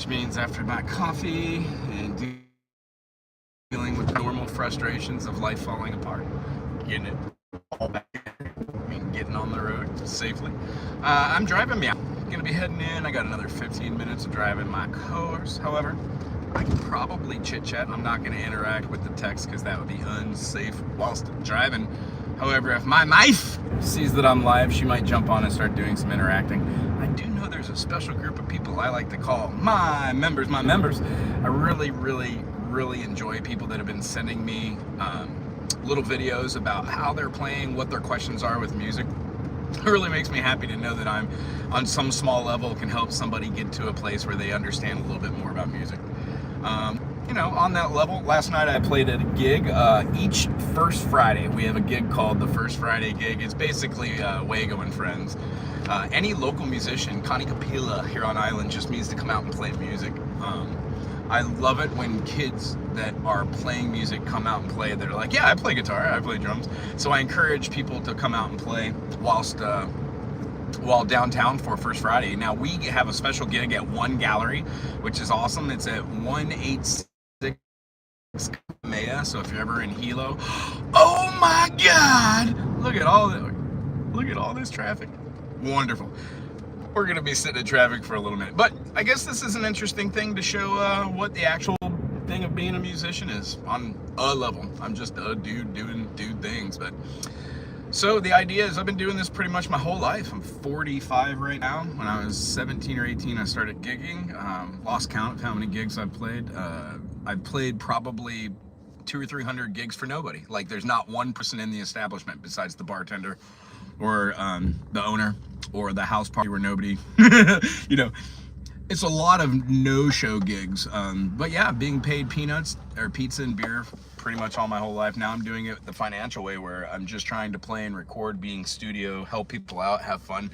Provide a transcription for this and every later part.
which means after my coffee and dealing with the normal frustrations of life falling apart, getting it all back, getting on the road safely. I'm driving me out. Gonna be heading in. I got another 15 minutes of driving my course. However, I can probably chit chat. I'm not gonna interact with the text because that would be unsafe whilst driving. However, if my wife sees that I'm live, she might jump on and start doing some interacting. I do know there's a special group of people I like to call my members. I really enjoy people that have been sending me little videos about how they're playing, what their questions are with music. It really makes me happy to know that I'm, on some small level, can help somebody get to a place where they understand a little bit more about music. You know, on that level, last night I played at a gig. Each first Friday, we have a gig called the First Friday Gig. It's basically Wago and friends. Any local musician, Connie Kapila here on Island, just means to come out and play music. I love it when kids that are playing music come out and play. They're like, yeah, I play guitar, I play drums. So I encourage people to come out and play while downtown for First Friday. Now we have a special gig at One Gallery, which is awesome. It's at 186 Maya. So if you're ever in Hilo, oh my God, look at all this traffic. Wonderful. We're gonna be sitting in traffic for a little minute, but I guess this is an interesting thing to show what the actual thing of being a musician is on a level. I'm just a dude doing dude things, but so the idea is I've been doing this pretty much my whole life. I'm 45 right now. When I was 17 or 18, I started gigging. Lost count of how many gigs I've played. I've played probably 200 or 300 gigs for nobody. Like there's not one person in the establishment besides the bartender or the owner or the house party where nobody, you know, it's a lot of no-show gigs. But yeah, being paid peanuts or pizza and beer pretty much all my whole life. Now I'm doing it the financial way where I'm just trying to play and record, being studio, help people out, have fun,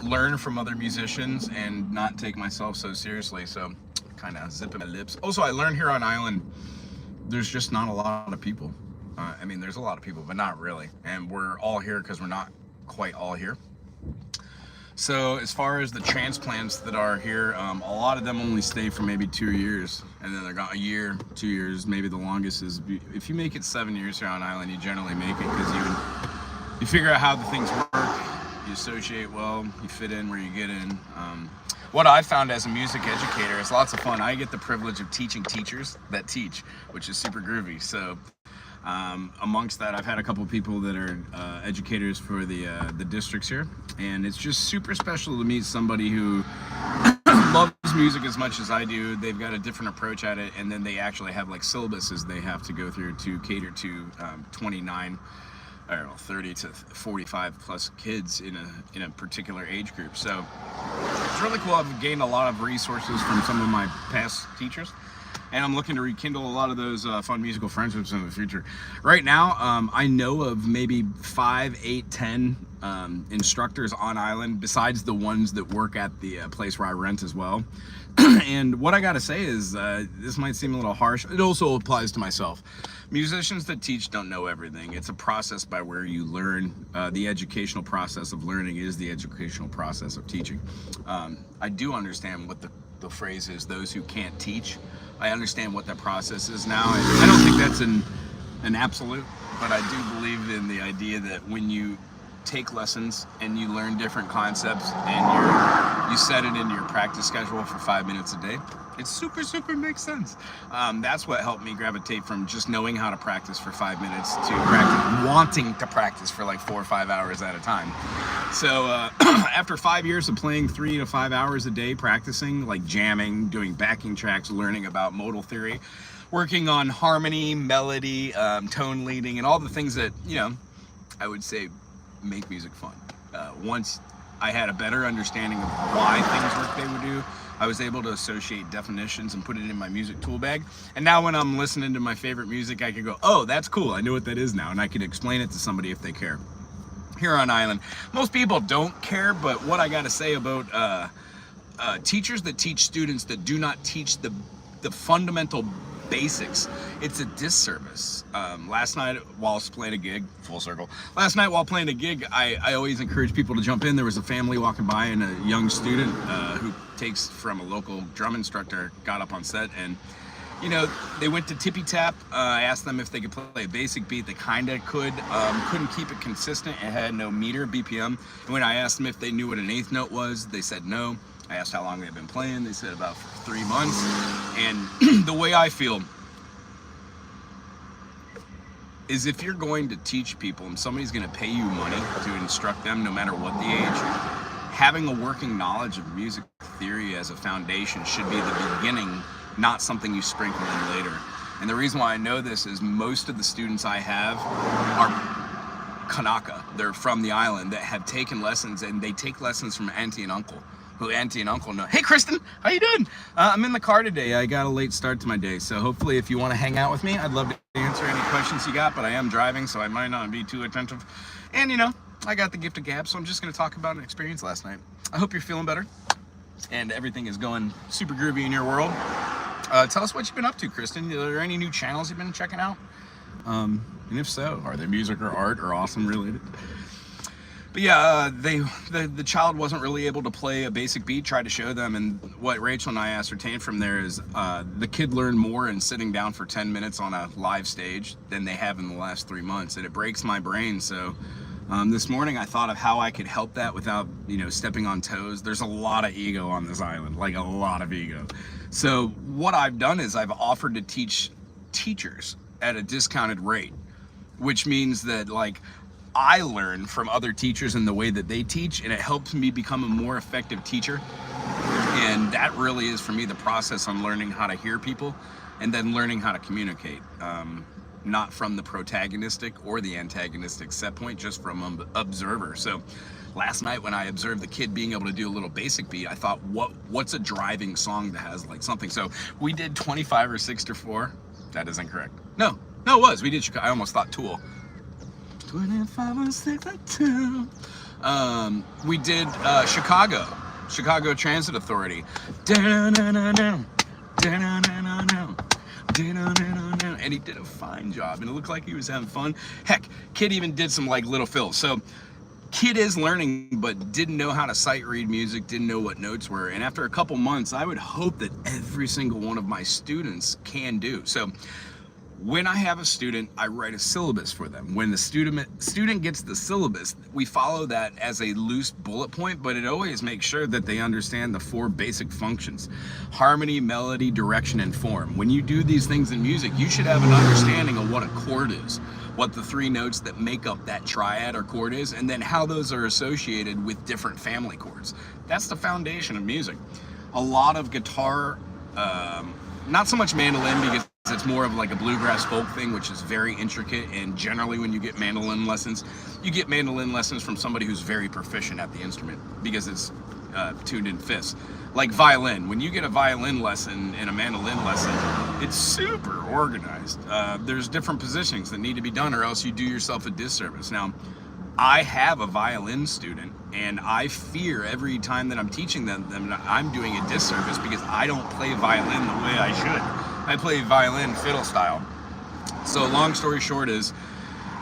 learn from other musicians and not take myself so seriously. So kind of zipping my lips. Also, I learned here on Island, there's just not a lot of people. I mean, there's a lot of people, but not really. And we're all here because we're not quite all here. So as far as the transplants that are here, a lot of them only stay for maybe 2 years, and then they're gone a year, 2 years, maybe the longest is, if you make it 7 years here on Island, you generally make it because you figure out how the things work, you associate well, you fit in where you get in. What I found as a music educator is lots of fun. I get the privilege of teaching teachers that teach, which is super groovy. So amongst that, I've had a couple of people that are educators for the districts here, and it's just super special to meet somebody who loves music as much as I do. They've got a different approach at it, and then they actually have like syllabuses they have to go through to cater to 30 to 45 plus kids in a particular age group. So it's really cool. I've gained a lot of resources from some of my past teachers, and I'm looking to rekindle a lot of those fun musical friendships in the future. Right now, I know of maybe 5, 8, 10 instructors on Island, besides the ones that work at the place where I rent as well. And what I gotta say is, this might seem a little harsh. It also applies to myself. Musicians that teach don't know everything. It's a process by where you learn. The educational process of learning is the educational process of teaching. I do understand what the phrase is, those who can't teach. I understand what that process is now. I don't think that's an absolute, but I do believe in the idea that when you take lessons and you learn different concepts and you set it into your practice schedule for 5 minutes a day, it super makes sense. That's what helped me gravitate from just knowing how to practice for 5 minutes to wanting to practice for like 4 or 5 hours at a time. So after 5 years of playing 3 to 5 hours a day, practicing, like jamming, doing backing tracks, learning about modal theory, working on harmony, melody, tone leading, and all the things that, you know, I would say make music fun. Once I had a better understanding of why things work they would do, I was able to associate definitions and put it in my music tool bag. And now when I'm listening to my favorite music, I can go, oh, that's cool. I know what that is now. And I can explain it to somebody if they care. Here on Island, most people don't care, but what I got to say about teachers that teach students that do not teach the fundamental basics, it's a disservice. Last night while I was playing a gig, full circle, last night while playing a gig, I always encourage people to jump in. There was a family walking by and a young student who takes from a local drum instructor got up on set, and you know, they went to tippy tap. I asked them if they could play a basic beat. They kind of could. Couldn't keep it consistent. It had no meter, BPM. And when I asked them if they knew what an eighth note was, they said no. I asked how long they've been playing. They said about 3 months. And the way I feel is if you're going to teach people and somebody's going to pay you money to instruct them, no matter what the age, having a working knowledge of music theory as a foundation should be the beginning, not something you sprinkle in later. And the reason why I know this is most of the students I have are Kanaka. They're from the island that have taken lessons, and they take lessons from auntie and uncle, who auntie and uncle know. Hey Kristen, how you doing? I'm in the car today. I got a late start to my day, so hopefully if you want to hang out with me, I'd love to answer any questions you got, but I am driving, so I might not be too attentive. And you know, I got the gift of gab, so I'm just going to talk about an experience last night. I hope you're feeling better and everything is going super groovy in your world. Tell us what you've been up to, Kristen. Are there any new channels you've been checking out? And if so, are they music or art or awesome related? But yeah, the child wasn't really able to play a basic beat. Tried to show them, and what Rachel and I ascertained from there is the kid learned more in sitting down for 10 minutes on a live stage than they have in the last 3 months, and it breaks my brain. So this morning I thought of how I could help that without, you know, stepping on toes. There's a lot of ego on this island, like a lot of ego. So what I've done is I've offered to teach teachers at a discounted rate, which means that like I learn from other teachers in the way that they teach, and it helps me become a more effective teacher. And that really is for me the process on learning how to hear people and then learning how to communicate. Not from the protagonistic or the antagonistic set point, just from an observer. So last night when I observed the kid being able to do a little basic beat, I thought, what's a driving song that has like something? So we did 25 or 6 or 4. That is incorrect. No, it was. We did Chicago. I almost thought Tool. 25 or 6 or 2. We did Chicago Transit Authority. And he did a fine job, and it looked like he was having fun. Heck, kid even did some like little fills. So kid is learning, but didn't know how to sight read music, didn't know what notes were. And after a couple months, I would hope that every single one of my students can do. So when I have a student, I write a syllabus for them. When the student gets the syllabus, we follow that as a loose bullet point, but it always makes sure that they understand the 4 basic functions: harmony, melody, direction, and form. When you do these things in music, you should have an understanding of what a chord is, what the 3 notes that make up that triad or chord is, and then how those are associated with different family chords. That's the foundation of music. A lot of guitar, not so much mandolin, because it's more of like a bluegrass folk thing, which is very intricate, and generally when you get mandolin lessons, you get mandolin lessons from somebody who's very proficient at the instrument because it's tuned in fifths. Like violin, when you get a violin lesson and a mandolin lesson, it's super organized. There's different positionings that need to be done, or else you do yourself a disservice. Now, I have a violin student, and I fear every time that I'm teaching them I'm doing a disservice because I don't play violin the way I should. I play violin fiddle style. So long story short is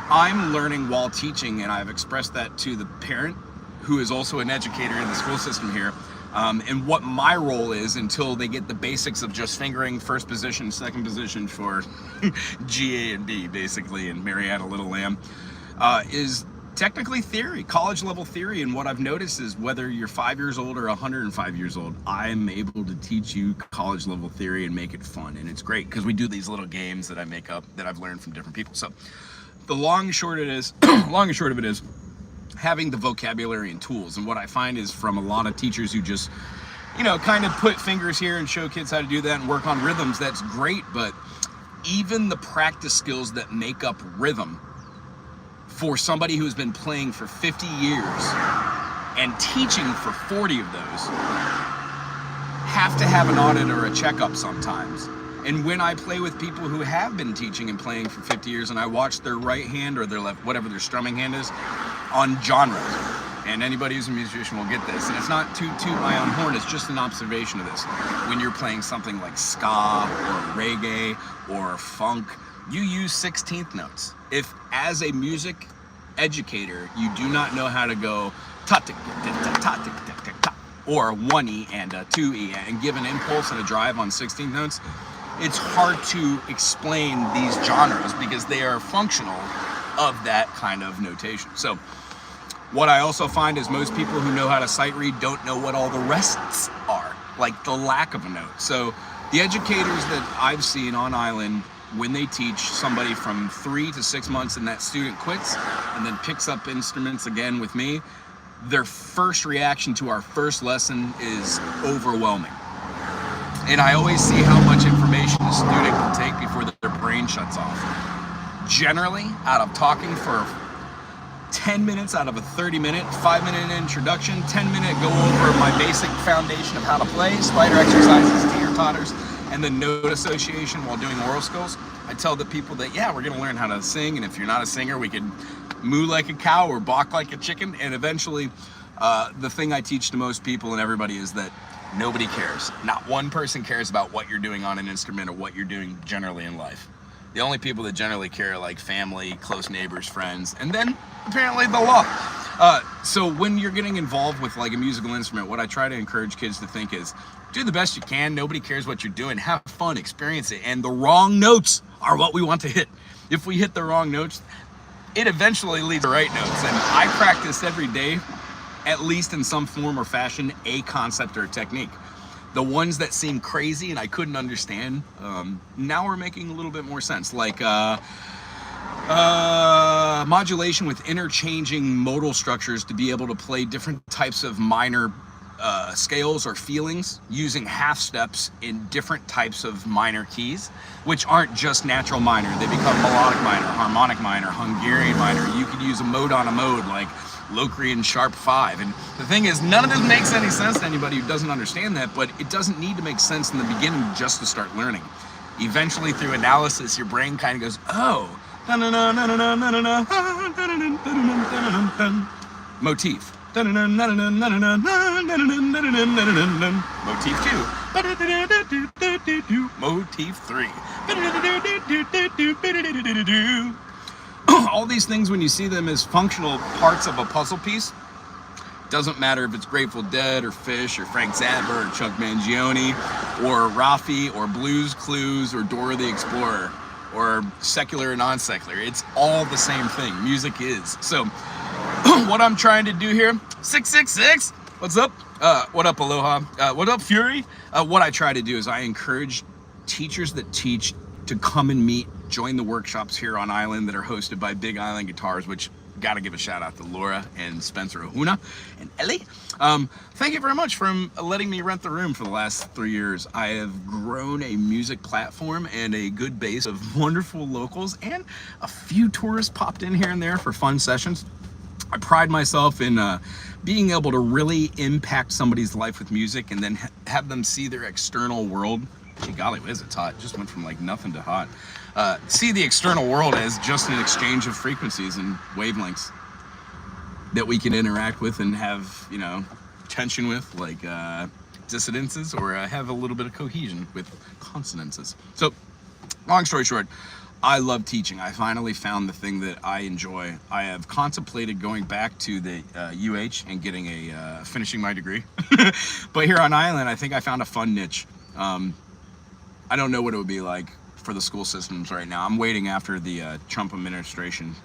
I'm learning while teaching, and I've expressed that to the parent who is also an educator in the school system here, and what my role is until they get the basics of just fingering first position, second position for G, A, and B, basically, and Mary Had a Little Lamb, is technically theory, college level theory. And what I've noticed is whether you're 5 years old or 105 years old, I'm able to teach you college level theory and make it fun. And it's great because we do these little games that I make up that I've learned from different people. So the long and short of it is having the vocabulary and tools. And what I find is from a lot of teachers who just, you know, kind of put fingers here and show kids how to do that and work on rhythms, that's great. But even the practice skills that make up rhythm, for somebody who's been playing for 50 years and teaching for 40 of those, have to have an audit or a checkup sometimes. And when I play with people who have been teaching and playing for 50 years and I watch their right hand or their left, whatever their strumming hand is, on genres, and anybody who's a musician will get this, and it's not to toot my own horn, it's just an observation of this. When you're playing something like ska or reggae or funk, you use 16th notes. If as a music educator you do not know how to go ta tick ta tick tick ta, or 1E and a 2E and give an impulse and a drive on 16th notes, it's hard to explain these genres because they are functional of that kind of notation. So what I also find is most people who know how to sight read don't know what all the rests are, like the lack of a note. So the educators that I've seen on island, when they teach somebody from 3 to 6 months and that student quits and then picks up instruments again with me, their first reaction to our first lesson is overwhelming. And I always see how much information a student can take before their brain shuts off. Generally, out of talking for 10 minutes out of a 30-minute, 5-minute introduction, 10-minute go over my basic foundation of how to play, slider exercises, teeter-totters, and then note association while doing oral skills. I tell the people that, yeah, we're gonna learn how to sing, and if you're not a singer, we can moo like a cow or balk like a chicken, and eventually, the thing I teach to most people and everybody is that nobody cares. Not one person cares about what you're doing on an instrument or what you're doing generally in life. The only people that generally care are like family, close neighbors, friends, and then apparently the law. So when you're getting involved with like a musical instrument, what I try to encourage kids to think is, do the best you can, nobody cares what you're doing, have fun, experience it, and the wrong notes are what we want to hit. If we hit the wrong notes, it eventually leads to the right notes, and I practice every day, at least in some form or fashion, a concept or a technique. The ones that seem crazy and I couldn't understand, now we're making a little bit more sense. Like modulation with interchanging modal structures to be able to play different types of minor scales or feelings using half steps in different types of minor keys, which aren't just natural minor. They become melodic minor, harmonic minor, Hungarian minor. You could use a mode on a mode like Locrian sharp 5. And the thing is, none of this makes any sense to anybody who doesn't understand that, but it doesn't need to make sense in the beginning just to start learning. Eventually, through analysis, your brain kind of goes, oh, motif. Motif 2. Motif 3. All these things, when you see them as functional parts of a puzzle piece, doesn't matter if it's Grateful Dead or Fish or Frank Zappa or Chuck Mangione or Rafi or Blues Clues or Dora the Explorer or secular or non-secular. It's all the same thing. Music is. So what I'm trying to do here, 666, what's up? What up, Aloha? What up, Fury? What I try to do is I encourage teachers that teach to come and meet, join the workshops here on island that are hosted by Big Island Guitars, which gotta give a shout out to Laura and Spencer Ohuna and Ellie. Thank you very much for letting me rent the room for the last 3 years. I have grown a music platform and a good base of wonderful locals, and a few tourists popped in here and there for fun sessions. I pride myself in being able to really impact somebody's life with music and then have them see their external world. Gee golly, whiz, it's hot. It just went from like nothing to hot. See the external world as just an exchange of frequencies and wavelengths that we can interact with and have, you know, tension with, like dissidences, or have a little bit of cohesion with consonances. So, long story short, I love teaching. I finally found the thing that I enjoy. I have contemplated going back to the UH and getting finishing my degree. But here on island, I think I found a fun niche. I don't know what it would be like for the school systems right now. I'm waiting after the Trump administration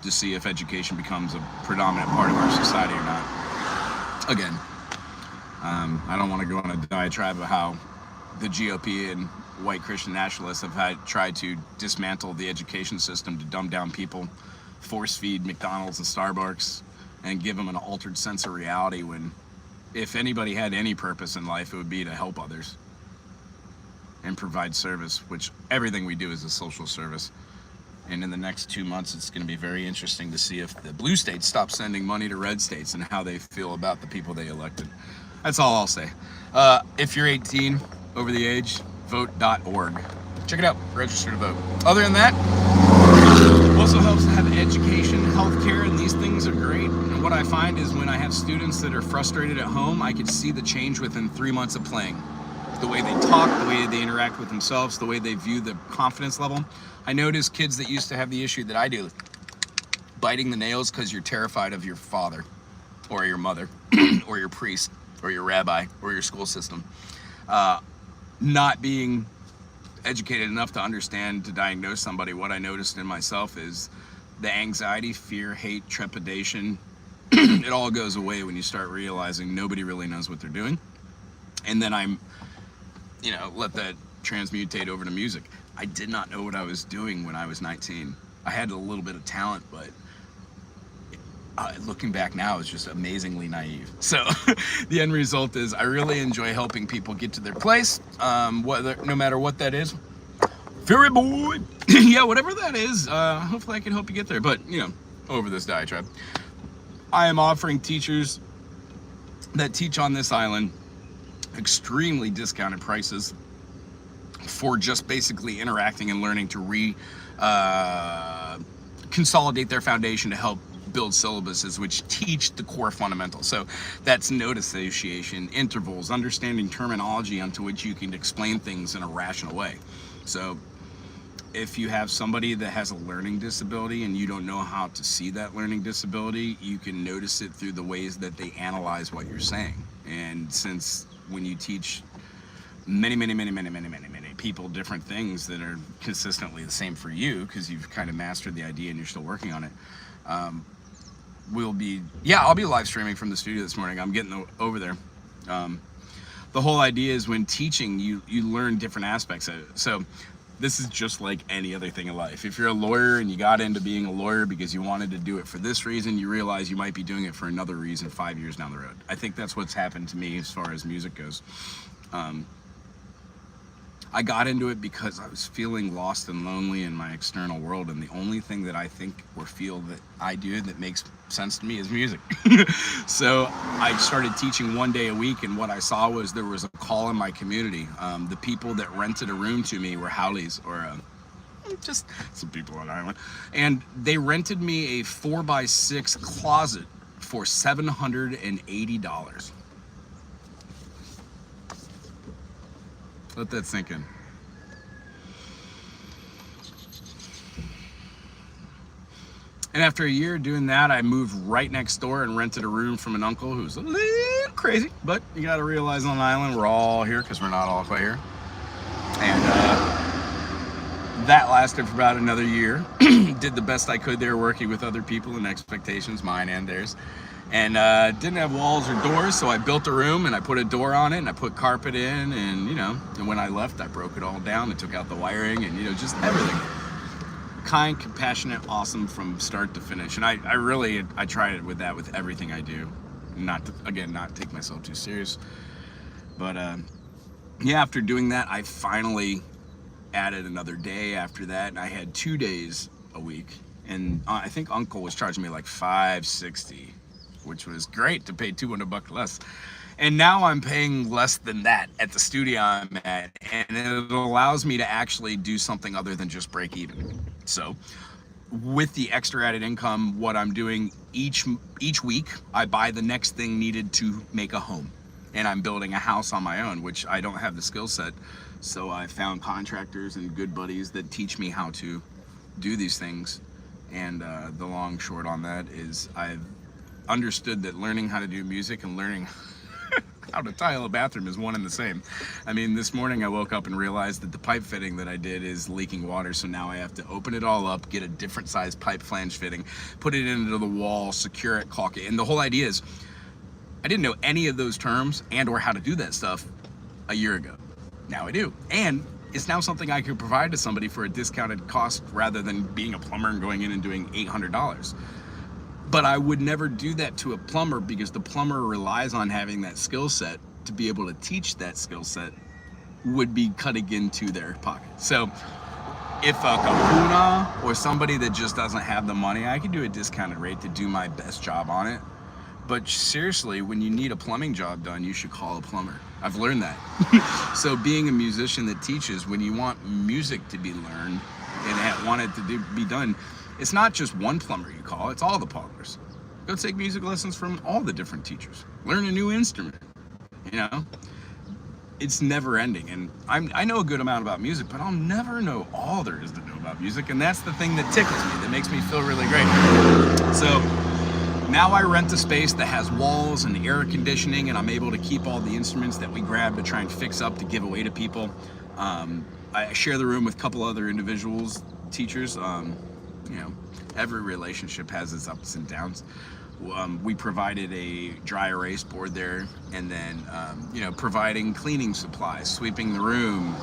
to see if education becomes a predominant part of our society or not. Again, I don't want to go on a diatribe of how the GOP and white Christian nationalists have tried to dismantle the education system to dumb down people, force feed McDonald's and Starbucks, and give them an altered sense of reality, when if anybody had any purpose in life, it would be to help others and provide service, which everything we do is a social service. And in the next 2 months, it's going to be very interesting to see if the blue states stop sending money to red states and how they feel about the people they elected. That's all I'll say. If you're 18, over the age, vote.org. Check it out, register to vote. Other than that, also helps to have education, healthcare, and these things are great. And what I find is when I have students that are frustrated at home, I can see the change within 3 months of playing. The way they talk, the way they interact with themselves, the way they view the confidence level. I notice kids that used to have the issue that I do, biting the nails because you're terrified of your father or your mother or your priest or your rabbi or your school system, not being educated enough to understand, to diagnose somebody. What I noticed in myself is the anxiety, fear, hate, trepidation, it all goes away when you start realizing nobody really knows what they're doing. And then I'm, let that transmutate over to music. I did not know what I was doing when I was 19. I had a little bit of talent, but looking back now, it's just amazingly naive. So the end result is I really enjoy helping people get to their place, no matter what that is. Fury boy. Yeah, whatever that is, hopefully I can help you get there. But, over this diatribe, I am offering teachers that teach on this island extremely discounted prices for just basically interacting and learning to consolidate their foundation to help build syllabuses which teach the core fundamentals. So that's note association, intervals, understanding terminology onto which you can explain things in a rational way. So if you have somebody that has a learning disability and you don't know how to see that learning disability, you can notice it through the ways that they analyze what you're saying. And since when you teach many people different things that are consistently the same for you, because you've kind of mastered the idea and you're still working on it, I'll be live streaming from the studio this morning. I'm getting over there. The whole idea is when teaching, you learn different aspects of it. So this is just like any other thing in life. If you're a lawyer and you got into being a lawyer because you wanted to do it for this reason, you realize you might be doing it for another reason 5 years down the road. I think that's what's happened to me as far as music goes. I got into it because I was feeling lost and lonely in my external world, and the only thing that I think or feel that I do that makes sense to me is music. So I started teaching 1 day a week, and what I saw was there was a call in my community. The people that rented a room to me were Howleys, or just some people on island, and they rented me a 4x6 closet for $780. Let that sink in. And after a year doing that, I moved right next door and rented a room from an uncle who's a little crazy, but you got to realize on an island, we're all here because we're not all quite here. And that lasted for about another year. Did the best I could there, working with other people and expectations, mine and theirs. And didn't have walls or doors, so I built a room and I put a door on it and I put carpet in, and and when I left, I broke it all down and took out the wiring and just everything. Kind, compassionate, awesome from start to finish. And I tried it with everything I do. Not take myself too serious. But after doing that, I finally added another day after that, and I had 2 days a week. And I think Uncle was charging me like $560. Which was great to pay $200 less. And now I'm paying less than that at the studio I'm at, and it allows me to actually do something other than just break even. So with the extra added income, what I'm doing each week, I buy the next thing needed to make a home. And I'm building a house on my own, which I don't have the skill set. So I found contractors and good buddies that teach me how to do these things. And the long short on that is I've understood that learning how to do music and learning how to tile a bathroom is one and the same. I mean, this morning I woke up and realized that the pipe fitting that I did is leaking water, so now I have to open it all up, get a different size pipe flange fitting, put it into the wall, secure it, caulk it. And the whole idea is I didn't know any of those terms and or how to do that stuff a year ago. Now I do. And it's now something I could provide to somebody for a discounted cost rather than being a plumber and going in and doing $800. But I would never do that to a plumber because the plumber relies on having that skill set to be able to teach that skill set would be cutting into their pocket. So if a kahuna or somebody that just doesn't have the money, I can do a discounted rate to do my best job on it. But seriously, when you need a plumbing job done, you should call a plumber. I've learned that. So being a musician that teaches, when you want music to be learned and want it to be done, it's not just one plumber you call, it's all the plumbers. Go take music lessons from all the different teachers. Learn a new instrument, you know? It's never ending, and I know a good amount about music, but I'll never know all there is to know about music, and that's the thing that tickles me, that makes me feel really great. So now I rent a space that has walls and air conditioning, and I'm able to keep all the instruments that we grab to try and fix up to give away to people. I share the room with a couple other individuals, teachers. You know, every relationship has its ups and downs. We provided a dry erase board there, and then you know, providing cleaning supplies, sweeping the room,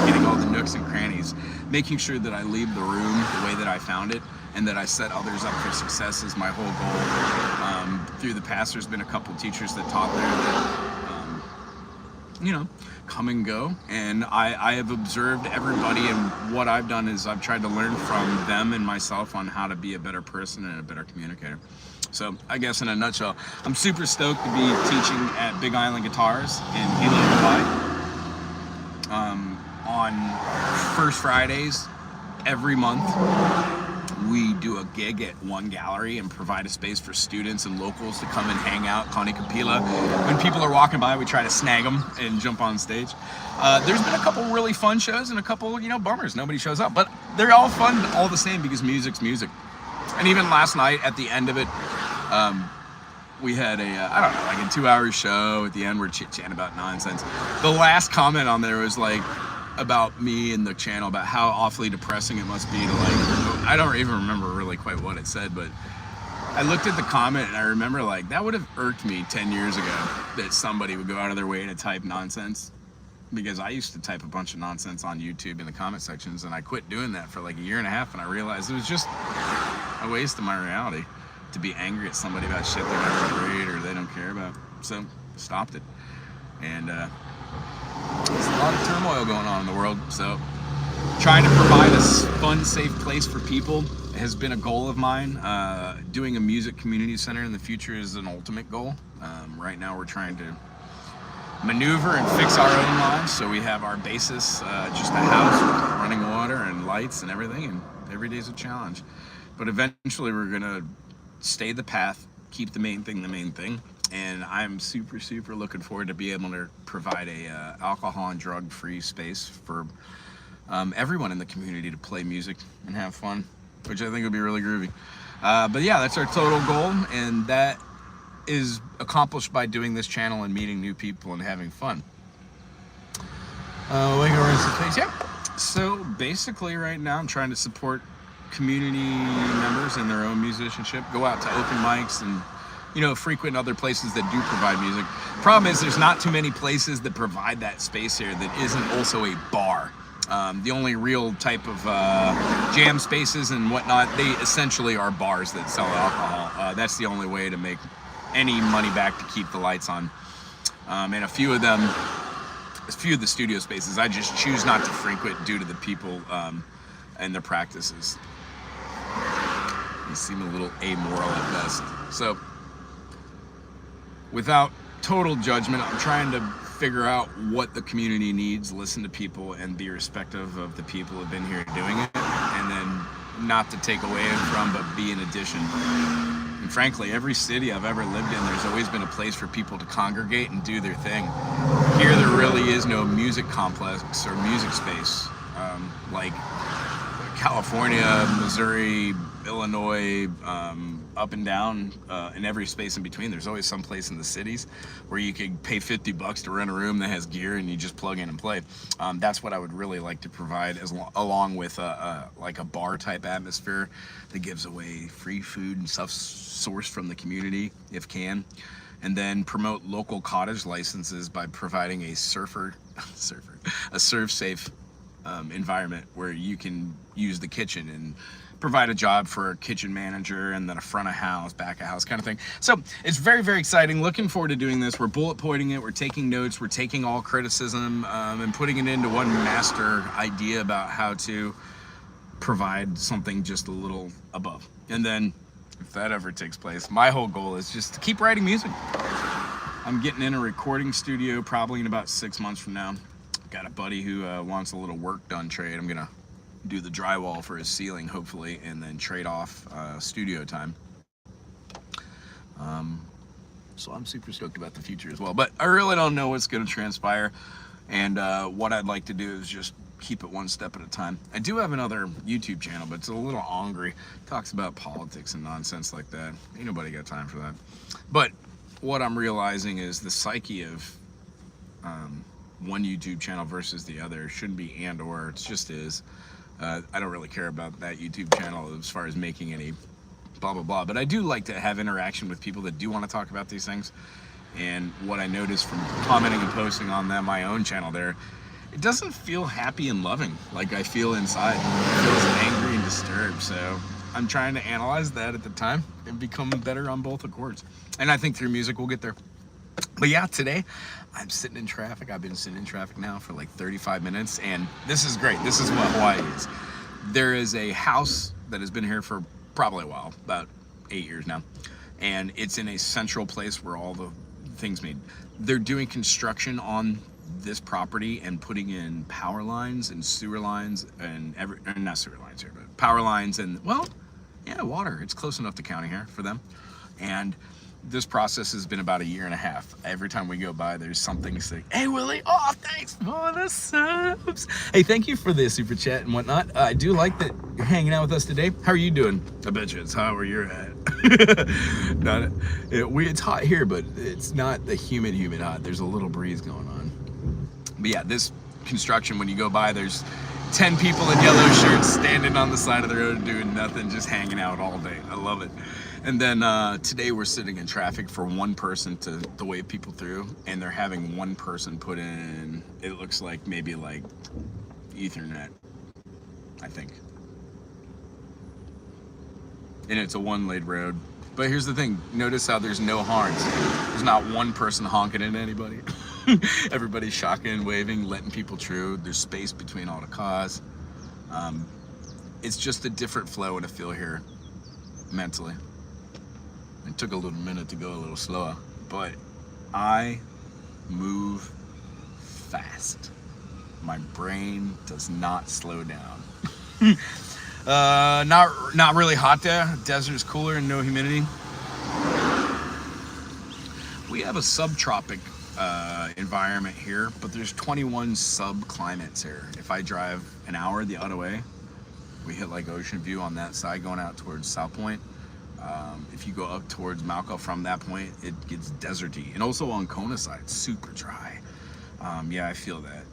getting all the nooks and crannies, making sure that I leave the room the way that I found it, and that I set others up for success is my whole goal. Through the past, there's been a couple teachers that taught there that you know, come and go, and I have observed everybody, and what I've done is I've tried to learn from them and myself on how to be a better person and a better communicator. So I guess in a nutshell, I'm super stoked to be teaching at Big Island Guitars in Hilo, Hawaii. On first Fridays every month, we do a gig at one gallery and provide a space for students and locals to come and hang out, Connie Kapila. When people are walking by, we try to snag them and jump on stage. There's been a couple really fun shows and a couple, you know, bummers. Nobody shows up, but they're all fun all the same because music's music. And even last night at the end of it, we had a, I don't know, like a 2-hour show. At the end, we're chit-chatting about nonsense. The last comment on there was like, about me and the channel, about how awfully depressing it must be to, like, I don't even remember really quite what it said, but I looked at the comment and I remember, like, that would have irked me 10 years ago that somebody would go out of their way to type nonsense, because I used to type a bunch of nonsense on YouTube in the comment sections, and I quit doing that for like a year and a half, and I realized it was just a waste of my reality to be angry at somebody about shit they don't read or they don't care about. So stopped it. And there's a lot of turmoil going on in the world, so trying to provide a fun, safe place for people has been a goal of mine. Doing a music community center in the future is an ultimate goal. Right now we're trying to maneuver and fix our own lives, so we have our basis, just a house with running water and lights and everything, and every day's a challenge. But eventually we're gonna stay the path, keep the main thing, and I'm super looking forward to be able to provide a alcohol and drug-free space for everyone in the community to play music and have fun, which I think would be really groovy. But yeah, that's our total goal, and that is accomplished by doing this channel and meeting new people and having fun. Wago Space, yeah. So basically right now I'm trying to support community members in their own musicianship, go out to open mics and, you know, frequent other places that do provide music. Problem is there's not too many places that provide that space here that isn't also a bar. The only real type of jam spaces and whatnot, they essentially are bars that sell alcohol. That's the only way to make any money back to keep the lights on. And a few of the studio spaces I just choose not to frequent due to the people and their practices. They seem a little amoral at best. So without total judgment, I'm trying to figure out what the community needs, listen to people, and be respectful of the people who have been here doing it, and then not to take away from, but be an addition. And frankly, every city I've ever lived in, there's always been a place for people to congregate and do their thing. Here, there really is no music complex or music space. Like California, Missouri, Illinois, up and down, in every space in between. There's always some place in the cities where you could pay $50 to rent a room that has gear and you just plug in and play. That's what I would really like to provide, along with like a bar type atmosphere that gives away free food and stuff sourced from the community if can, and then promote local cottage licenses by providing a serve safe environment where you can use the kitchen and provide a job for a kitchen manager, and then a front of house, back of house kind of thing. So it's very exciting. Looking forward to doing this. We're bullet pointing it, we're taking notes, we're taking all criticism and putting it into one master idea about how to provide something just a little above. And then if that ever takes place, my whole goal is just to keep writing music. I'm getting in a recording studio probably in about 6 months from now. Got a buddy who wants a little work done trade. I'm gonna do the drywall for his ceiling, hopefully, and then trade off studio time. So I'm super stoked about the future as well. But I really don't know what's going to transpire. And what I'd like to do is just keep it one step at a time. I do have another YouTube channel, but it's a little angry. Talks about politics and nonsense like that. Ain't nobody got time for that. But what I'm realizing is the psyche of one YouTube channel versus the other shouldn't be and or. It just is. I don't really care about that YouTube channel as far as making any blah blah blah, but I do like to have interaction with people that do want to talk about these things. And what I noticed from commenting and posting on my own channel there, it doesn't feel happy and loving like I feel inside. It feels angry and disturbed. So I'm trying to analyze that at the time and become better on both accords. And I think through music we'll get there. But yeah, today I'm sitting in traffic. I've been sitting in traffic now for like 35 minutes, and this is great. This is what Hawaii is. There is a house that has been here for probably a while, about 8 years now, and it's in a central place where all the things made. They're doing construction on this property and putting in power lines and sewer lines and not sewer lines here, but power lines and, well, yeah, water. It's close enough to county here for them. And this process has been about 1.5 years. Every time we go by, there's something saying, "Hey, Willie, oh, thanks for the subs." Hey, thank you for the super chat and whatnot. I do like that you're hanging out with us today. How are you doing? I bet you it's hot where you're at. It's hot here, but it's not the humid hot. There's a little breeze going on. But yeah, this construction, when you go by, there's 10 people in yellow shirts standing on the side of the road doing nothing, just hanging out all day. I love it. And then today we're sitting in traffic for one person to wave people through, and they're having one person put in, it looks like maybe like Ethernet, I think. And it's a one-lane road. But here's the thing, notice how there's no horns. There's not one person honking at anybody. Everybody's shocking and waving, letting people through. There's space between all the cars. It's just a different flow and a feel here mentally. It took a little minute to go a little slower, but I move fast. My brain does not slow down. Not really hot there. Desert's cooler and no humidity. We have a subtropic environment here, but there's 21 subclimates here. If I drive an hour the other way, we hit like Ocean View on that side going out towards South Point. If you go up towards Malco from that point, it gets deserty. And also on Kona side, it's super dry. Yeah, I feel that.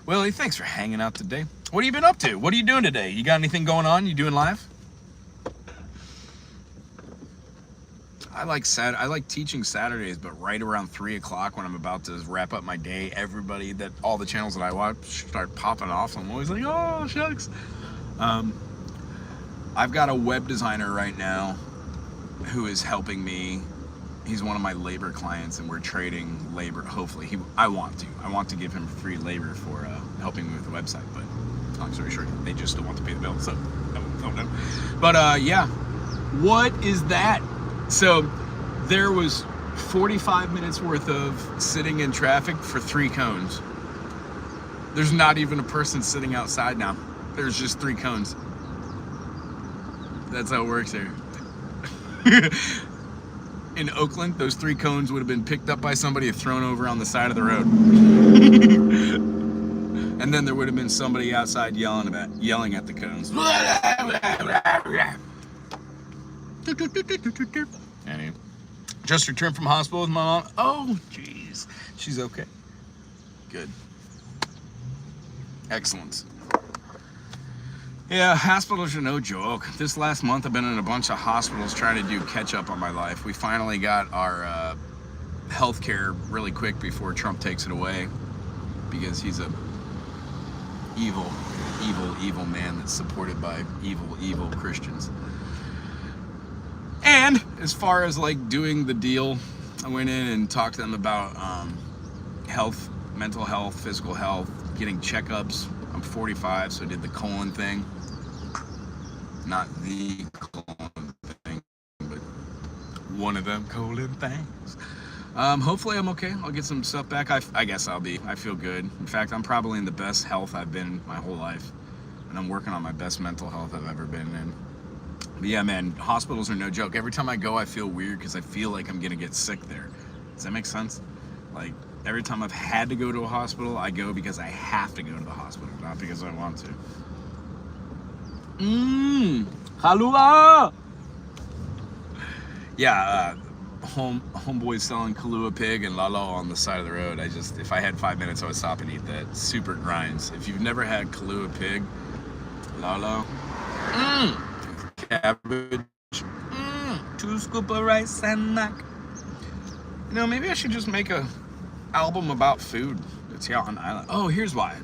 Willie, thanks for hanging out today. What have you been up to? What are you doing today? You got anything going on? You doing live? I like teaching Saturdays, but right around 3 o'clock when I'm about to wrap up my day, all the channels that I watch start popping off. I'm always like, oh, shucks. I've got a web designer right now who is helping me. He's one of my labor clients, and we're trading labor. Hopefully, I want to give him free labor for helping me with the website. But long story short, they just don't want to pay the bill. So, no. But yeah, what is that? So there was 45 minutes worth of sitting in traffic for 3 cones. There's not even a person sitting outside now. There's just 3 cones. That's how it works here. In Oakland, those 3 cones would have been picked up by somebody and thrown over on the side of the road. And then there would have been somebody outside yelling at the cones. Anyway, just returned from hospital with my mom. Oh, jeez. She's okay. Good. Excellent. Yeah, hospitals are no joke. This last month I've been in a bunch of hospitals trying to do catch up on my life. We finally got our health care really quick before Trump takes it away, because he's a evil man that's supported by evil Christians. And as far as like doing the deal, I went in and talked to them about health, mental health, physical health, getting checkups. I'm 45, so I did the colon thing. Not the colon thing, but one of them colon things. Hopefully I'm okay. I'll get some stuff back. I guess I feel good. In fact, I'm probably in the best health I've been my whole life. And I'm working on my best mental health I've ever been in. But yeah, man, hospitals are no joke. Every time I go, I feel weird because I feel like I'm going to get sick there. Does that make sense? Like, every time I've had to go to a hospital, I go because I have to go to the hospital, not because I want to. Kahlua! Yeah, homeboys selling Kahlua pig and lalo on the side of the road. If I had 5 minutes, I would stop and eat that. Super grinds. If you've never had Kahlua pig, lalo, cabbage, 2 scoop of rice and mac. You know, maybe I should just make a album about food that's here on the island. Oh, here's why.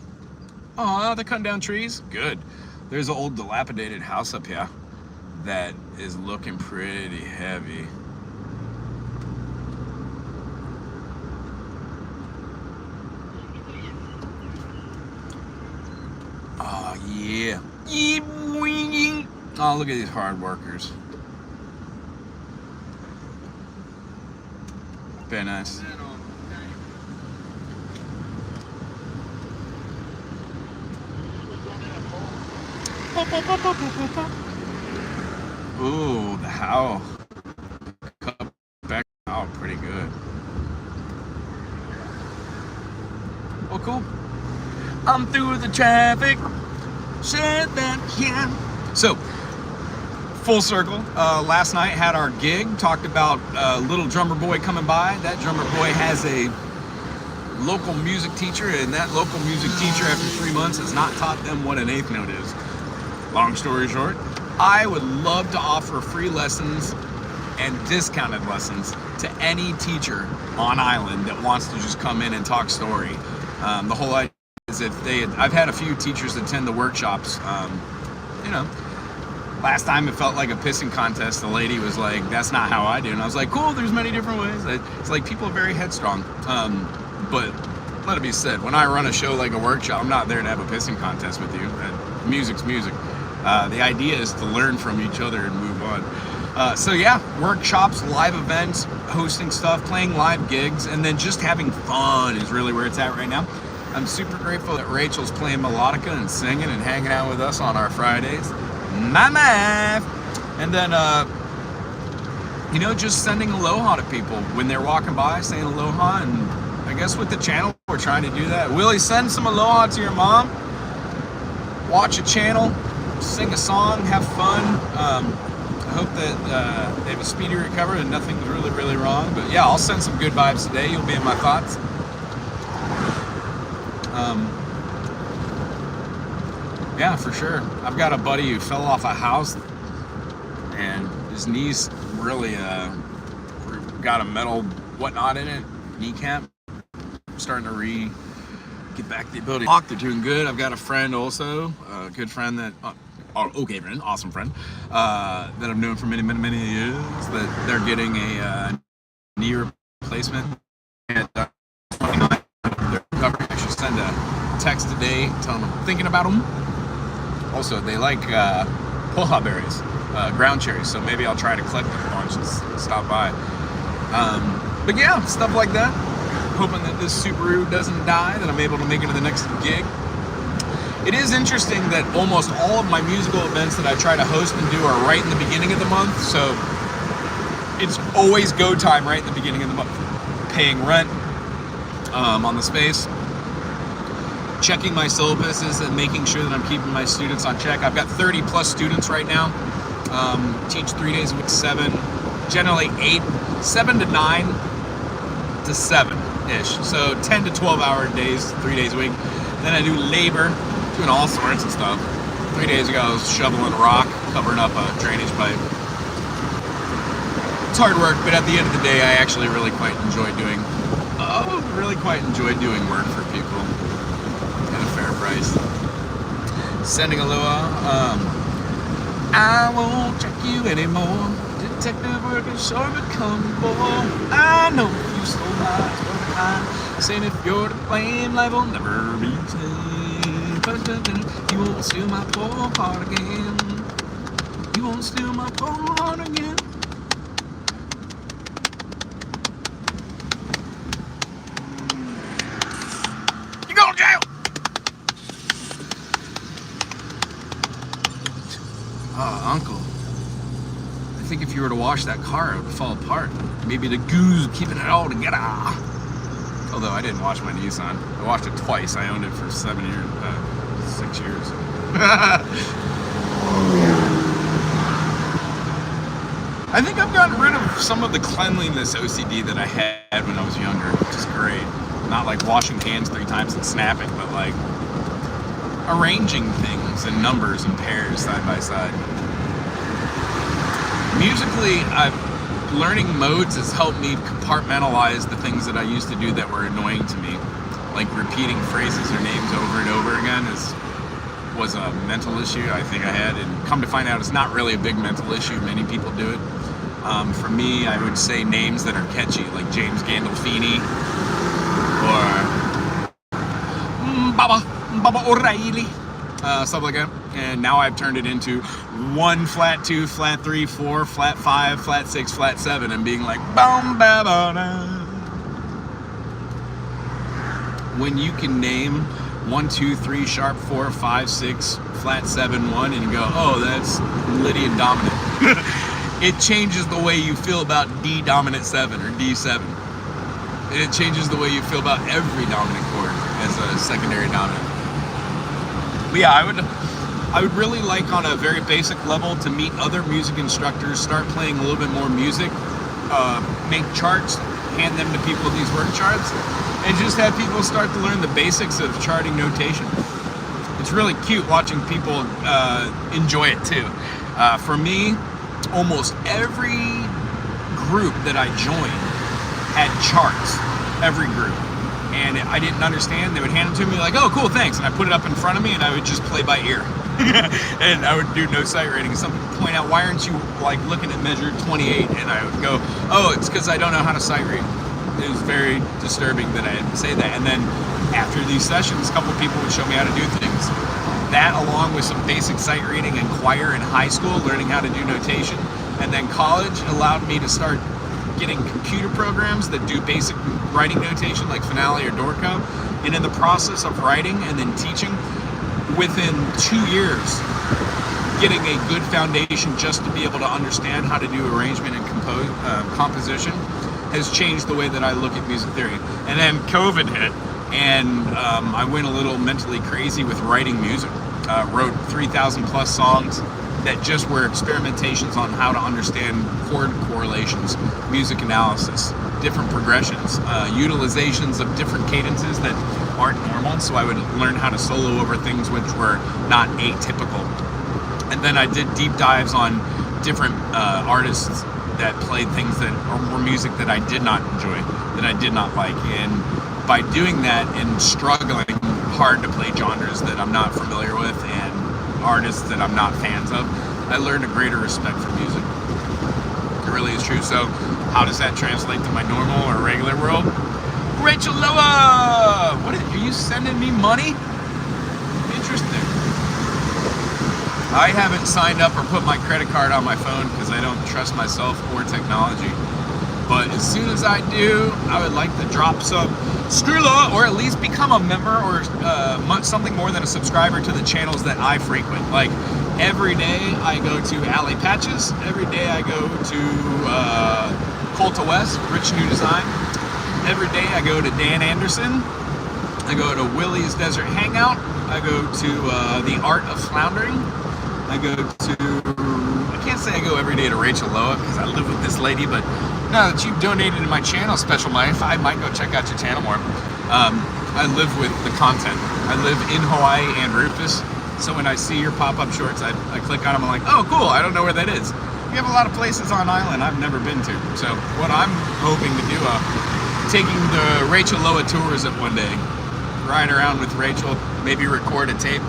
Oh, they're cutting down trees? Good. There's an old dilapidated house up here that is looking pretty heavy. Oh, yeah. Oh, look at these hard workers. Very nice. Ooh, the Howell. Cup back out pretty good. Oh, cool. I'm through the traffic. Said that again. So, full circle. Last night had our gig. Talked about little drummer boy coming by. That drummer boy has a local music teacher, and that local music teacher, after 3 months, has not taught them what an eighth note is. Long story short, I would love to offer free lessons and discounted lessons to any teacher on island that wants to just come in and talk story. The whole idea is I've had a few teachers attend the workshops. You know, last time it felt like a pissing contest. The lady was like, "That's not how I do," and I was like, "Cool, there's many different ways." It's like people are very headstrong. But let it be said, when I run a show like a workshop, I'm not there to have a pissing contest with you. Music's music. The idea is to learn from each other and move on. So yeah, workshops, live events, hosting stuff, playing live gigs, and then just having fun is really where it's at right now. I'm super grateful that Rachel's playing melodica and singing and hanging out with us on our Fridays. Mama! And then, you know, just sending aloha to people when they're walking by, saying aloha. And I guess with the channel, we're trying to do that. Willie, send some aloha to your mom. Watch a channel. Sing a song, have fun. I hope that they have a speedy recovery and nothing's really, really wrong. But yeah, I'll send some good vibes today. You'll be in my thoughts. Yeah, for sure. I've got a buddy who fell off a house and his knees really got a metal whatnot in it, kneecap. Starting to get back the ability to walk. They're doing good. I've got a friend also, a good friend that, awesome friend, that I've known for many, many, many years, that they're getting a knee replacement. And they're recovering. I should send a text today telling them I'm thinking about them. Also, they like poha berries, ground cherries, so maybe I'll try to collect a bunch and stop by. But yeah, stuff like that. Hoping that this Subaru doesn't die, that I'm able to make it to the next gig. It is interesting that almost all of my musical events that I try to host and do are right in the beginning of the month, so it's always go time right in the beginning of the month. Paying rent on the space, checking my syllabuses and making sure that I'm keeping my students on check. I've got 30 plus students right now. Teach 3 days a week, generally 7 to 9 to 7-ish. So 10 to 12 hour days, 3 days a week. Then I do labor, doing all sorts of stuff. 3 days ago I was shoveling rock, covering up a drainage pipe. It's hard work, but at the end of the day I actually really quite enjoy doing work for people at a fair price. Sending aloha. I won't check you anymore. Detective work is sure become bore. I know you stole my time. Saying if you're to blame, life will never be the same. You won't steal my poor heart again. You won't steal my poor heart again. Uncle. I think if you were to wash that car, it would fall apart. Maybe the goo's keeping it all together. Although I didn't wash my Nissan. I washed it twice. I owned it for 6 years. I think I've gotten rid of some of the cleanliness OCD that I had when I was younger, which is great. Not like washing hands 3 times and snapping, but like arranging things in numbers and pairs side by side. Musically, learning modes has helped me compartmentalize the things that I used to do that were annoying to me. Like repeating phrases or names over and over again was a mental issue I think I had, and come to find out it's not really a big mental issue. Many people do it. For me, I would say names that are catchy, like James Gandolfini or Baba O'Reilly, stuff like that. And now I've turned it into 1, flat 2, flat 3, 4, flat 5, flat 6, flat 7, and being like, boom, ba, ba, da. When you can name 1, 2, 3, sharp 4, 5, 6, flat 7, 1, and you go, oh, that's Lydian dominant. It changes the way you feel about D dominant 7 or D7. And it changes the way you feel about every dominant chord as a secondary dominant. But yeah, I would really like, on a very basic level, to meet other music instructors, start playing a little bit more music, make charts, hand them to people, these work charts, and just have people start to learn the basics of charting notation. It's really cute watching people enjoy it too. For me, almost every group that I joined had charts, every group. And I didn't understand. They would hand them to me like, oh, cool, thanks. And I put it up in front of me and I would just play by ear. And I would do no sight reading. Some people point out, why aren't you like looking at measure 28? And I would go, oh, it's because I don't know how to sight read. It was very disturbing that I had to say that. And then after these sessions, a couple of people would show me how to do things. That, along with some basic sight reading and choir in high school, learning how to do notation. And then college allowed me to start getting computer programs that do basic writing notation like Finale or Dorco. And in the process of writing and then teaching, within 2 years, getting a good foundation just to be able to understand how to do arrangement and composition has changed the way that I look at music theory. And then COVID hit, and I went a little mentally crazy with writing music. Wrote 3,000 plus songs that just were experimentations on how to understand chord correlations, music analysis, different progressions, utilizations of different cadences that aren't normal. So I would learn how to solo over things which were not atypical. And then I did deep dives on different artists that played things that were music that I did not enjoy, that I did not like. And by doing that and struggling hard to play genres that I'm not familiar with and artists that I'm not fans of, I learned a greater respect for music. It really is true. So how does that translate to my normal or regular world? Rachel Loa! Are you sending me money? Interesting. I haven't signed up or put my credit card on my phone because I don't trust myself or technology. But as soon as I do, I would like to drop some skrilla, or at least become a member or something more than a subscriber to the channels that I frequent. Like every day I go to Alley Patches. Every day I go to Colta West, Rich New Design. Every day I go to Dan Anderson. I go to Willie's Desert Hangout. I go to The Art of Floundering. I go to, I can't say I go every day to Rachel Loa because I live with this lady, but now that you've donated to my channel, Special Life, I might go check out your channel more. I live with the content. I live in Hawaii and Rufus, so when I see your pop-up shorts, I click on them. I'm like, oh, cool, I don't know where that is. We have a lot of places on island I've never been to. So what I'm hoping to do, taking the Rachel Loa tours of one day, ride around with Rachel, maybe record a tape,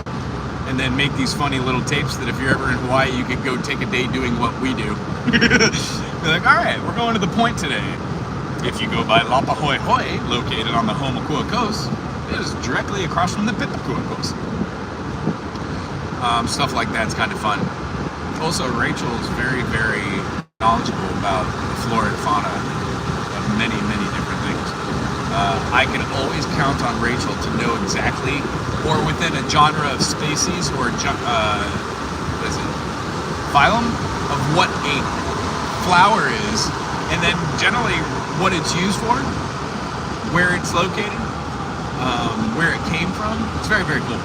and then make these funny little tapes that if you're ever in Hawaii, you could go take a day doing what we do. Be like, all right, we're going to the point today. If you go by Lapa Hoi Hoi, located on the Homakua coast, it is directly across from the Pipakua coast. Stuff like that's kind of fun. Also, Rachel is very, very knowledgeable about the flora and fauna of many, many different things. I can always count on Rachel to know exactly, or within a genre of species or phylum of what a flower is, and then generally what it's used for, where it's located, where it came from. It's very, very cool.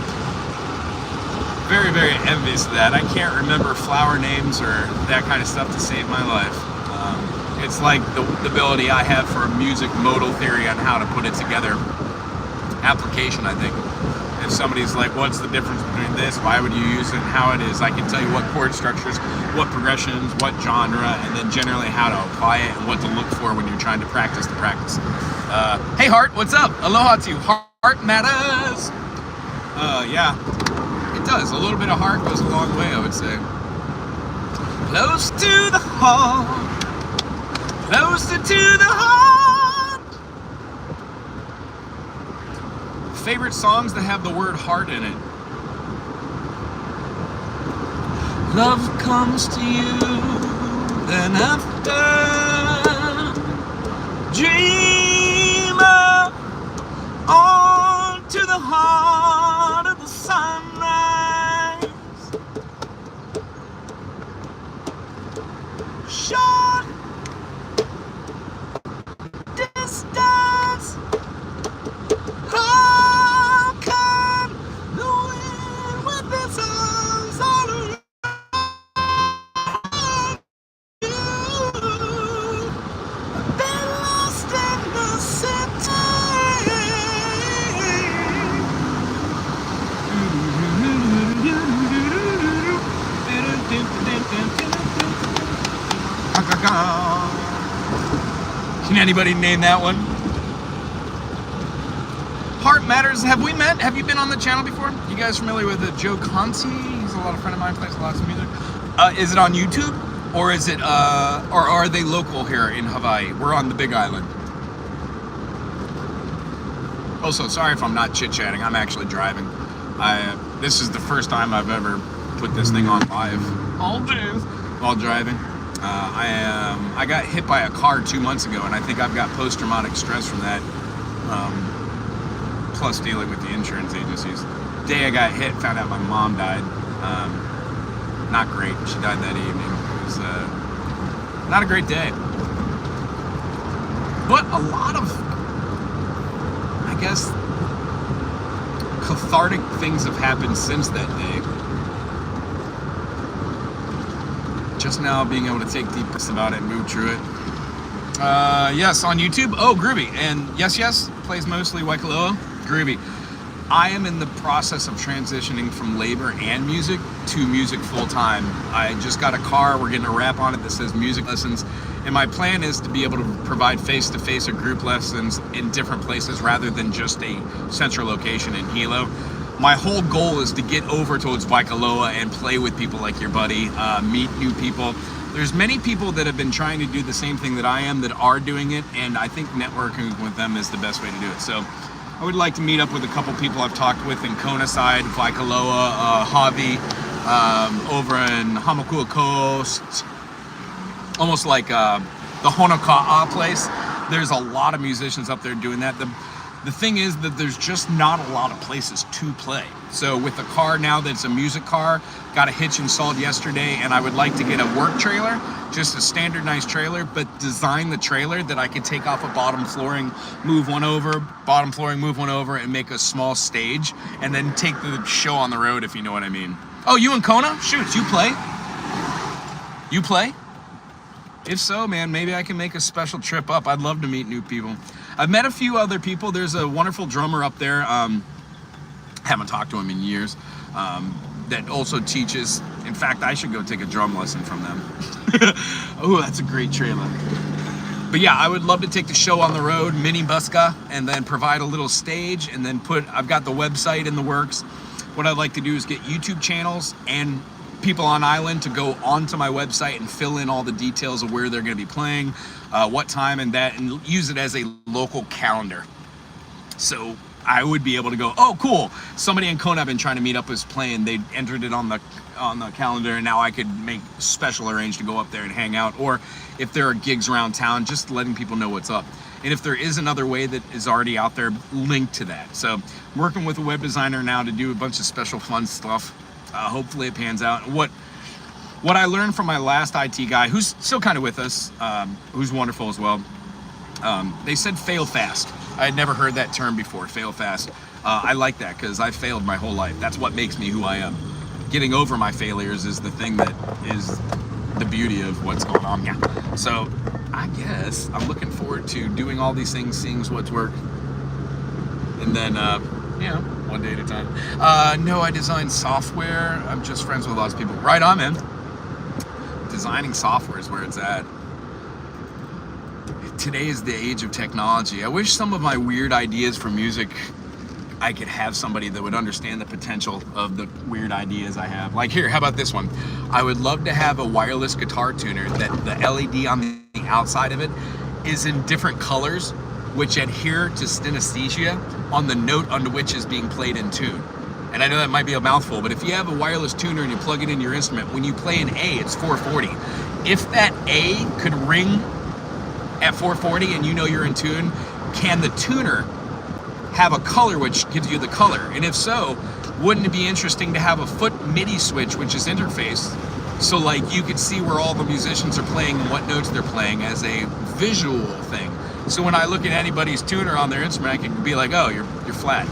Very, very envious of that. I can't remember flower names or that kind of stuff to save my life. It's like the ability I have for music modal theory on how to put it together. Application, I think. If somebody's like, what's the difference between this? Why would you use it and how it is? I can tell you what chord structures, what progressions, what genre, and then generally how to apply it and what to look for when you're trying to practice the practice. Hey Heart, what's up? Aloha to you. Heart matters. Yeah, it does. A little bit of heart goes a long way, I would say. Close to the heart. Closer to the heart. Favorite songs that have the word heart in it. Love comes to you, then after dreamer on to the heart of the sunrise. Short distance. How come the wind with its arms all around you? They're lost in the city. Can anybody name that one? Heart Matters. Have we met? Have you been on the channel before? You guys familiar with Joe Conti? He's a lot of friend of mine, plays lots of music. Is it on YouTube? Or is it, or are they local here in Hawaii? We're on the Big Island. Also, sorry if I'm not chit-chatting. I'm actually driving. This is the first time I've ever put this thing on live. While driving. I got hit by a car 2 months ago, and I think I've got post-traumatic stress from that. Plus dealing with the insurance agencies. The day I got hit, found out my mom died. Not great. She died that evening. It was not a great day. But a lot of, I guess, cathartic things have happened since that day. Just now being able to take deep breaths about it and move through it. Yes, on YouTube. Oh, groovy. And yes, plays mostly Waikoloa. Groovy. I am in the process of transitioning from labor and music to music full time. I just got a car. We're getting a wrap on it that says music lessons. And my plan is to be able to provide face-to-face or group lessons in different places rather than just a central location in Hilo. My whole goal is to get over towards Waikoloa and play with people like your buddy, meet new people. There's many people that have been trying to do the same thing that I am that are doing it, and I think networking with them is the best way to do it. So I would like to meet up with a couple people I've talked with in Kona side, Waikoloa, Hawi, over in Hamakua Coast, almost like the Honoka'a place. There's a lot of musicians up there doing that. The thing is that there's just not a lot of places to play. So with the car now that's a music car, got a hitch installed yesterday, and I would like to get a work trailer, just a standardized trailer, but design the trailer that I could take off of bottom flooring, move one over, bottom flooring, move one over, and make a small stage, and then take the show on the road, if you know what I mean. Oh, you in Kona? Shoot, you play? You play? If so, man, maybe I can make a special trip up. I'd love to meet new people. I've met a few other people. There's a wonderful drummer up there. Haven't talked to him in years. That also teaches. In fact, I should go take a drum lesson from them. Oh, that's a great trailer. But yeah, I would love to take the show on the road, mini buska, and then provide a little stage, and then I've got the website in the works. What I'd like to do is get YouTube channels and people on island to go onto my website and fill in all the details of where they're going to be playing, what time and that, and use it as a local calendar. So I would be able to go, oh cool, somebody in Kona I've been trying to meet up was playing, they entered it on the calendar, and now I could make special arrange to go up there and hang out. Or if there are gigs around town, just letting people know what's up. And if there is another way that is already out there, link to that. So working with a web designer now to do a bunch of special fun stuff. Hopefully it pans out. What what I learned from my last IT guy, who's still kind of with us, who's wonderful as well, they said fail fast. I had never heard that term before, fail fast. I like that because I failed my whole life. That's what makes me who I am. Getting over my failures is the thing that is the beauty of what's going on. Yeah. So I guess I'm looking forward to doing all these things, seeing what's worked, and then, one day at a time. No, I design software. I'm just friends with lots of people. Right on, man. Designing software is where it's at. Today is the age of technology. I wish some of my weird ideas for music, I could have somebody that would understand the potential of the weird ideas I have. Like here, how about this one? I would love to have a wireless guitar tuner that the LED on the outside of it is in different colors, which adhere to synesthesia on the note under which is being played in tune. And I know that might be a mouthful, but if you have a wireless tuner and you plug it in your instrument, when you play an A, it's 440. If that A could ring at 440 and you know you're in tune, can the tuner have a color which gives you the color? And if so, wouldn't it be interesting to have a foot MIDI switch which is interfaced, so like you could see where all the musicians are playing and what notes they're playing as a visual thing? So when I look at anybody's tuner on their instrument, I can be like, oh, you're flat.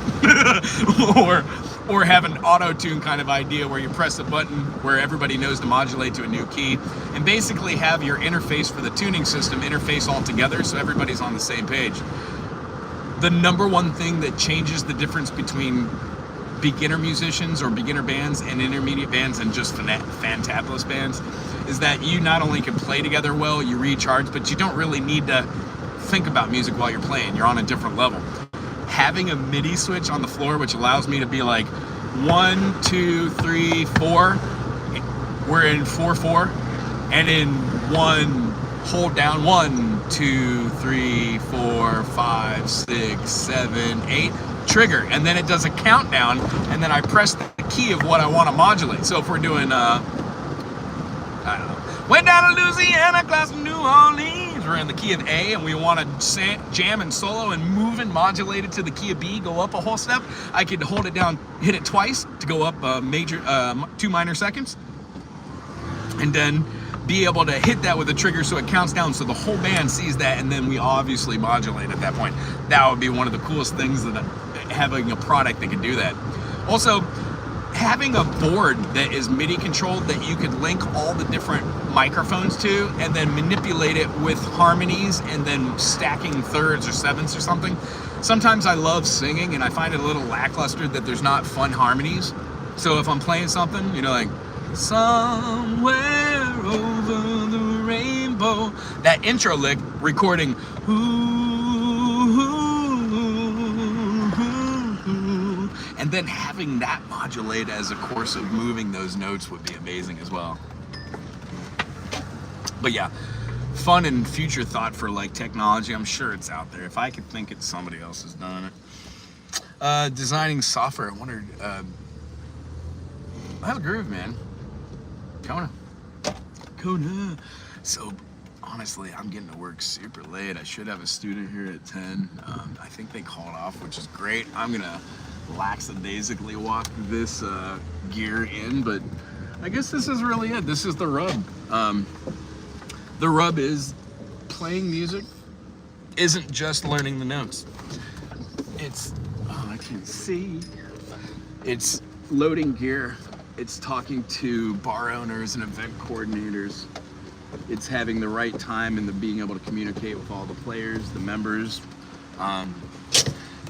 or have an auto-tune kind of idea where you press a button where everybody knows to modulate to a new key, and basically have your interface for the tuning system interface all together so everybody's on the same page. The number one thing that changes the difference between beginner musicians or beginner bands and intermediate bands and just fantabulous bands is that you not only can play together well, you recharge, but you don't really need to think about music while you're playing. You're on a different level. Having a MIDI switch on the floor, which allows me to be like 1, 2, 3, 4, we're in 4/4, and in one, hold down 1, 2, 3, 4, 5, 6, 7, 8, trigger, and then it does a countdown, and then I press the key of what I want to modulate. So if we're doing, I don't know, went down to Louisiana, class of New Orleans, we're in the key of A, and we want to jam and solo and move and modulate it to the key of B, go up a whole step. I could hold it down, hit it twice to go up major 2 minor seconds, and then be able to hit that with a trigger so it counts down so the whole band sees that, and then we obviously modulate at that point. That would be one of the coolest things, that having a product that can do that. Also, having a board that is MIDI controlled that you could link all the different microphones to and then manipulate it with harmonies and then stacking thirds or sevenths or something. Sometimes I love singing and I find it a little lackluster that there's not fun harmonies. So if I'm playing something, like somewhere over the rainbow, that intro lick recording, and then having that modulate as a course of moving those notes would be amazing as well. But yeah, fun and future thought for like technology. I'm sure it's out there. If I could think it, somebody else has done it. Designing software. I wondered. How's groove, man? Kona. So honestly, I'm getting to work super late. I should have a student here at 10. I think they called off, which is great. I'm gonna lackadaisically walk this gear in, but I guess this is really it. This is the rub. The rub is playing music isn't just learning the notes. It's, I can't see. It's loading gear. It's talking to bar owners and event coordinators. It's having the right time and being able to communicate with all the players, the members.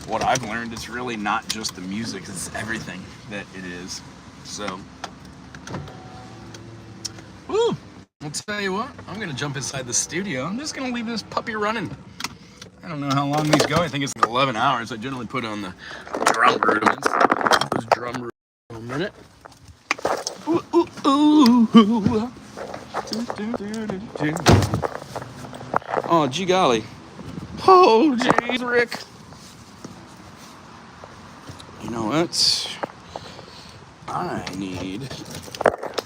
What I've learned, it's really not just the music, it's everything that it is. So, woo! I'll tell you what, I'm gonna jump inside the studio. I'm just gonna leave this puppy running. I don't know how long these go. I think it's like 11 hours. I generally put on the drum rudiments. Those drum rudiments in a minute. Ooh, ooh, ooh, ooh. Oh, gee golly. Oh, jeez, Rick. You know what? I need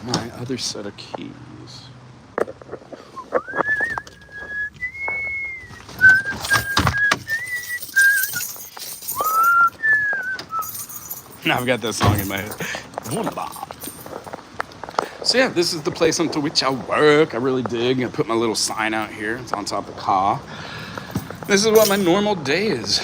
my other set of keys. Now I've got that song in my head. So yeah, this is the place unto which I work. I really dig. I put my little sign out here. It's on top of the car. This is what my normal day is.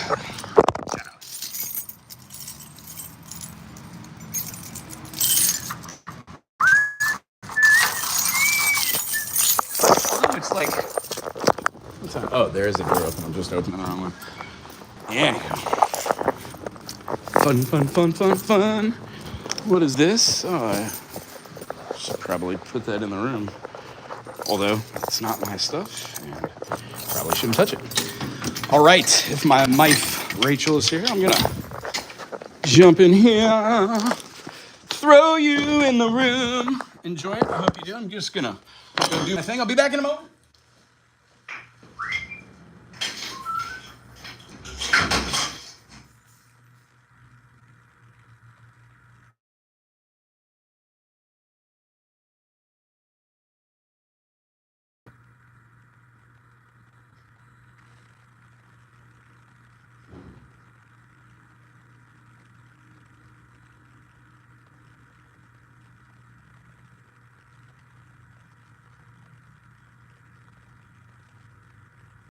Oh, it's like, oh, there is a door open. I'm just opening the wrong one. Yeah. Fun, fun, fun, fun, fun. What is this? Oh, I should probably put that in the room. Although, it's not my stuff, and probably shouldn't touch it. All right, if my wife, Rachel, is here, I'm gonna jump in here, throw you in the room. Enjoy it, I hope you do. I'm just gonna go do my thing. I'll be back in a moment.